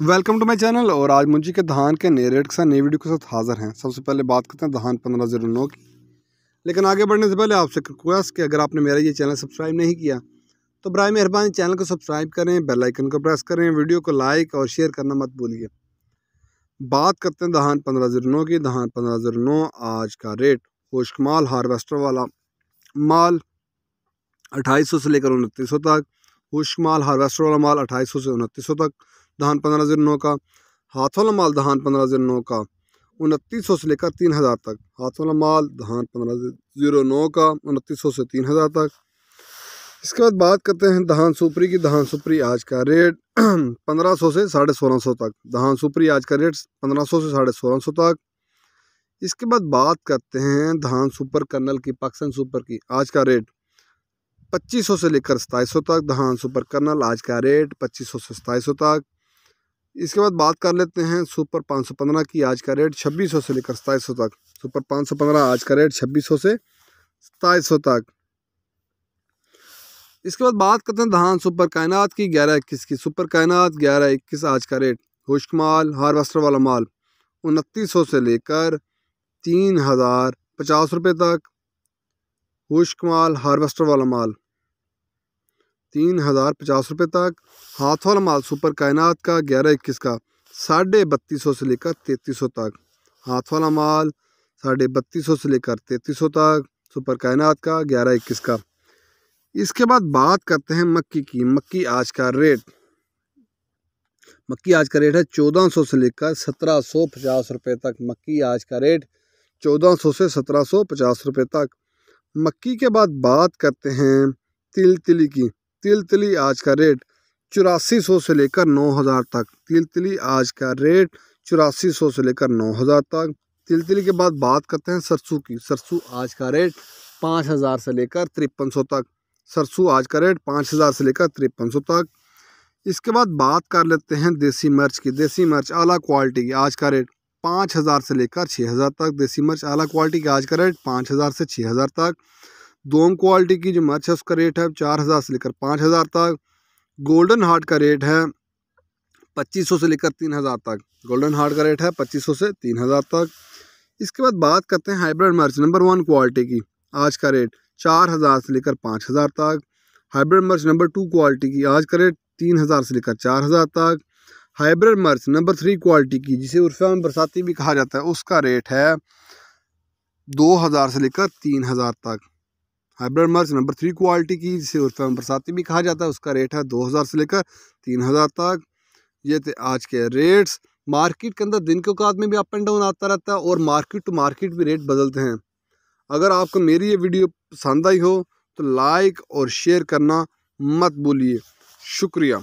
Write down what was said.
Welcome to my channel. और आज मुंजी के धान के नए रेट के साथ नई वीडियो के साथ हाजिर हैं। सबसे पहले बात करते हैं धान 1509 की। लेकिन आगे बढ़ने से पहले आपसे रिक्वेस्ट कि अगर आपने मेरा ये चैनल सब्सक्राइब नहीं किया तो बराए मेहरबानी चैनल को सब्सक्राइब करें, बेल आइकन को प्रेस करें, वीडियो को लाइक और शेयर करना मत भूलिए। बात करते हैं धान 1509 की। धान 1509 आज का रेट खुश्क माल हार्वेस्टर वाला माल 2800 से लेकर 2900 तक। खुश्क माल हार्वेस्टर वाला माल 2800 से 2900 तक धान 1509 का। हाथ वाला माल धान 1509 का 2900 से लेकर 3000 तक। हाथ वाला माल धान 1509 का 2900 से 3000 तक। इसके बाद बात करते हैं धान सुपरी की। धान सुपरी आज का रेट 1500 से 1650 तक। धान सुपरी आज का रेट 1500 से 1650 तक। इसके बाद बात करते हैं धान सुपर कर्नल की, पाकिस्तान सुपर की। आज का रेट 2500 से लेकर 2700 तक। धान सुपर कर्नल आज का रेट 2500 से 2700 तक। इसके बाद बात कर लेते हैं सुपर 515 की। आज का रेट 2600 से लेकर 2700 तक। सुपर 515 आज का रेट 2600 से 2700 तक। इसके बाद बात करते हैं धान सुपर कायनात की 1121 की। सुपर कायनात 1121 आज का रेट खुश्क माल हार्वेस्टर वाला माल 2900 से लेकर 3050 रुपये तक। खुश्क माल हार्वेस्टर वाला माल 3050 रुपये तक। हाथ वाला माल सुपर कायनात का 1121 का 3250 से लेकर 3300 तक। हाथ वाला माल 3250 से लेकर 3300 तक सुपर कायनात का 1121 का। इसके बाद बात करते हैं मक्की की। मक्की आज का रेट है 1400 से लेकर 1750 रुपये तक। मक्की आज का रेट 1400 से 1750 रुपये तक। मक्की के बाद बात करते हैं तिल की। तिल आज का रेट 8400 से लेकर 9000 तक। तिल आज का रेट 8400 से लेकर 9000 तक। तिल के बाद बात करते हैं सरसों की। सरसों आज का रेट 5000 से लेकर 5300 तक। सरसों आज का रेट 5000 से लेकर 5300 तक। इसके बाद बात कर लेते हैं देसी मिर्च की। देसी मिर्च आला क्वालिटी की। आज का रेट 5000 से लेकर 6000 तक। देसी मिर्च आला क्वालिटी की आज का रेट 5000 से 6000 तक। दोम क्वालिटी की जो मिर्च है उसका रेट है 4000 से लेकर 5000 तक। गोल्डन हार्ट का रेट है 2500 से लेकर 3000 तक। गोल्डन हार्ट का रेट है 2500 से 3000 तक। इसके बाद बात करते हैं हाइब्रिड मिर्च नंबर 1 क्वालिटी की। आज का रेट 4000 से लेकर 5000 तक। हाइब्रिड मिर्च नंबर 2 क्वालिटी की। आज का रेट 3000 से लेकर 4000 तक। हाइब्रिड मिर्च नंबर 3 क्वालिटी की, जिसे उर्फा में बरसाती भी कहा जाता है, उसका रेट है 2000 से लेकर 3000 तक। हाइब्रिड मिर्च नंबर 3 क्वालिटी की, जिसे उर्फा में बरसाती भी कहा जाता है, उसका रेट है 2000 से लेकर 3000 तक। ये थे आज के रेट्स। मार्केट के अंदर दिन के औकात में भी अप एंड डाउन आता रहता है और मार्केट टू मार्केट भी रेट बदलते हैं। अगर आपको मेरी ये वीडियो पसंद आई हो तो लाइक और शेयर करना मत भूलिए। शुक्रिया।